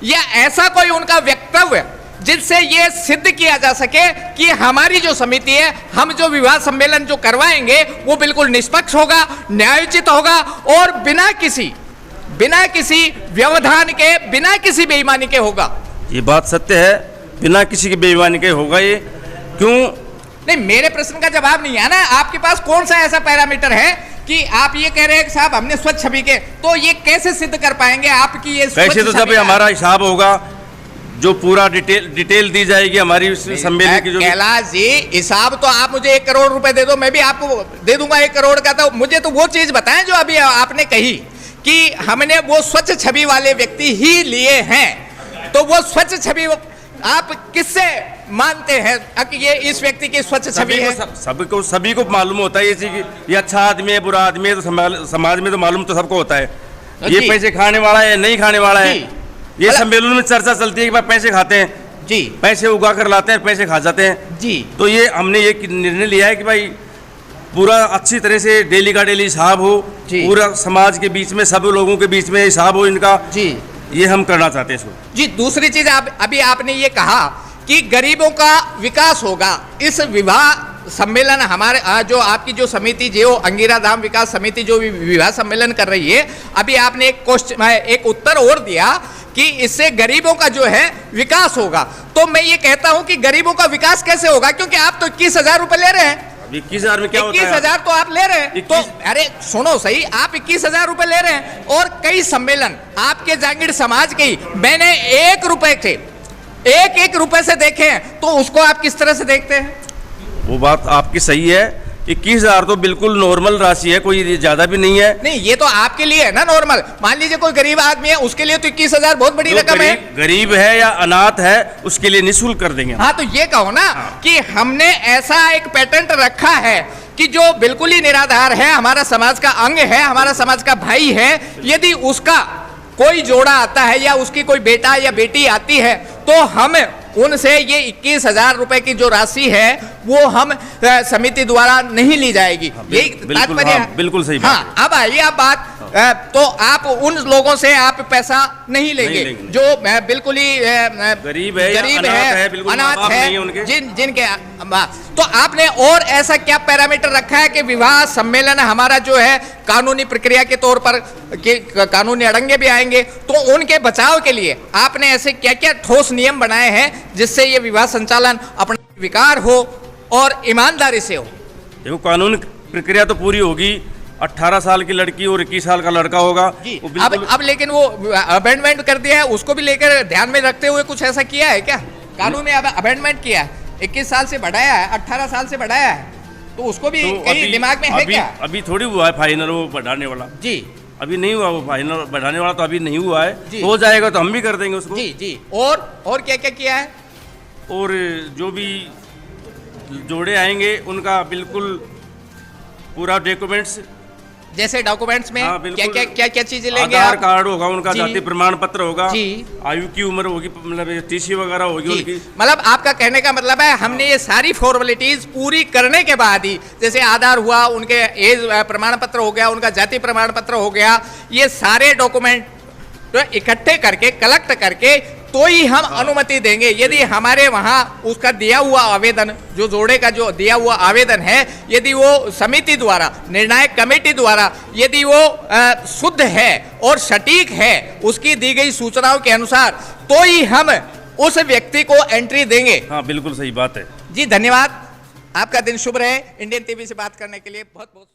या ऐसा कोई उनका वक्तव्य जिससे ये सिद्ध किया जा सके कि हमारी जो समिति है, हम जो विवाह सम्मेलन जो करवाएंगे वो बिल्कुल निष्पक्ष होगा, न्यायोचित होगा और बिना किसी व्यवधान के, बिना किसी बेईमानी के होगा। ये बात सत्य है, बिना किसी के बेईमानी के होगा। ये क्यों नहीं, मेरे प्रश्न का जवाब नहीं है ना। आपके पास कौन सा ऐसा पैरामीटर है कि आप ये कह रहे हैं कि साहब हमने स्वच्छ छवि के, तो ये कैसे सिद्ध कर पाएंगे आपकी ये कैसे? तो जब हमारा हिसाब होगा, जो पूरा डिटेल दी जाएगी हमारी सम्मेलन की। जो कैलाश जी, हिसाब तो आप मुझे 1 करोड़ रुपए दे दो, मैं भी आपको दे दूंगा 1 करोड़ का। तो मुझे तो वो चीज बताएं जो अभी आपने कही कि हमने वो स्वच्छ छवि वाले व्यक्ति ही लिए हैं। तो वो स्वच्छ छवि आप किससे मानते हैं कि ये इस व्यक्ति की स्वच्छ छवि है? सभी को मालूम होता है ये चीज, ये अच्छा आदमी है, बुरा आदमी है। तो समाज में तो मालूम तो सबको होता है, ये पैसे खाने वाला है, नहीं खाने वाला है। ये सम्मेलन में चर्चा चलती है कि भाई पैसे खाते हैं जी, पैसे उगा कर लाते हैं, पैसे खा जाते हैं जी। तो ये हमने ये निर्णय लिया है कि भाई पूरा अच्छी तरह से डेली का डेली हिसाब हो, पूरा समाज के बीच में, सब लोगों के बीच में हिसाब हो इनका जी। ये हम करना चाहते हैं इसको जी। दूसरी चीज, अभी आपने ये कहा कि गरीबों का विकास होगा। इस विवाह सम्मेलन हमारे जो आपकी जो समिति, जो अंगिरा धाम विकास समिति जो विवाह सम्मेलन कर रही है, अभी आपने एक उत्तर और दिया कि इससे गरीबों का जो है विकास होगा। तो मैं ये कहता हूं कि गरीबों का विकास कैसे होगा, क्योंकि आप तो 21,000 रुपए ले रहे हैं। 21,000 में क्या होता है? 21,000 तो आप ले रहे हैं। तो अरे सुनो सही, आप 21,000 रुपए ले रहे हैं और कई सम्मेलन आपके जांगीड़ समाज के ही मैंने 1 रुपए थे, 1 रुपए से देखे हैं, तो उसको आप किस तरह से देखते हैं? वो बात आपकी सही है। 21,000 तो बिल्कुल नॉर्मल राशि है, कोई ज्यादा भी नहीं है। नहीं, ये तो आपके लिए है ना नॉर्मल। मान लीजिए कोई गरीब आदमी है, उसके लिए तो 21,000 बहुत बड़ी रकम है। गरीब है या अनाथ है, उसके लिए निःशुल्क कर देंगे। हाँ, तो ये कहो ना कि हमने ऐसा एक पेटेंट रखा है कि जो बिल्कुल ही निराधार है, हमारा समाज का अंग है, हमारा समाज का भाई है, यदि उसका कोई जोड़ा आता है या उसकी कोई बेटा या बेटी आती है, तो हम उनसे ये 21,000 रुपए की जो राशि है वो हम समिति द्वारा नहीं ली जाएगी। यही तात्पर्य है। बिल्कुल सही। हाँ, अब आइए आप बात, तो आप उन लोगों से आप पैसा नहीं लेंगे जो बिल्कुल ही गरीब है, अनाथ है, जिनके। तो आपने और ऐसा क्या पैरामीटर रखा है कि विवाह सम्मेलन हमारा जो है कानूनी प्रक्रिया के तौर पर कानूनी अड़ंगे भी आएंगे, तो उनके बचाव के लिए आपने ऐसे क्या क्या ठोस नियम बनाए हैं जिससे ये विवाह संचालन अपना विकार हो और ईमानदारी से हो? देखो, कानूनी प्रक्रिया तो पूरी होगी। 18 साल की लड़की और 21 साल का लड़का होगा जी। अब लेकिन वो अमेंडमेंट कर दिया है, उसको भी लेकर ध्यान में रखते हुए कुछ ऐसा किया है क्या? कानून में अमेंडमेंट किया है, 21 साल से बढ़ाया है, 18 साल से बढ़ाया है, तो उसको भी तो कहीं दिमाग में है क्या? अभी थोड़ी हुआ है फाइनल वो बढ़ाने वाला जी, अभी नहीं हुआ वो फाइनल बढ़ाने वाला, तो अभी नहीं हुआ है। हो जाएगा तो हम भी कर देंगे उसको जी। और क्या क्या किया है? और जो भी जोड़े आएंगे उनका बिल्कुल पूरा डॉक्यूमेंट्स, जैसे डॉक्यूमेंट्स में क्या चीजें लेंगे? आधार कार्ड होगा उनका, जाति प्रमाण पत्र होगा, आयु की उम्र होगी, मतलब टीसी वगैरह होगी उनकी। मतलब आपका कहने का मतलब है हमने ये सारी फॉर्मेलिटीज पूरी करने के बाद ही, जैसे आधार हुआ, उनके एज प्रमाण पत्र हो गया, उनका जाति प्रमाण पत्र हो गया, ये सारे डॉक्यूमेंट इकट्ठे करके कलेक्ट करके तो ही हम अनुमति देंगे। यदि हमारे वहाँ उसका दिया हुआ आवेदन, जो जोड़े का जो दिया हुआ आवेदन है, यदि वो समिति द्वारा, निर्णायक कमेटी द्वारा यदि वो शुद्ध है और सटीक है उसकी दी गई सूचनाओं के अनुसार, तो ही हम उस व्यक्ति को एंट्री देंगे। हाँ, बिल्कुल सही बात है जी। धन्यवाद, आपका दिन शुभ रहे। इंडियन टीवी से बात करने के लिए बहुत बहुत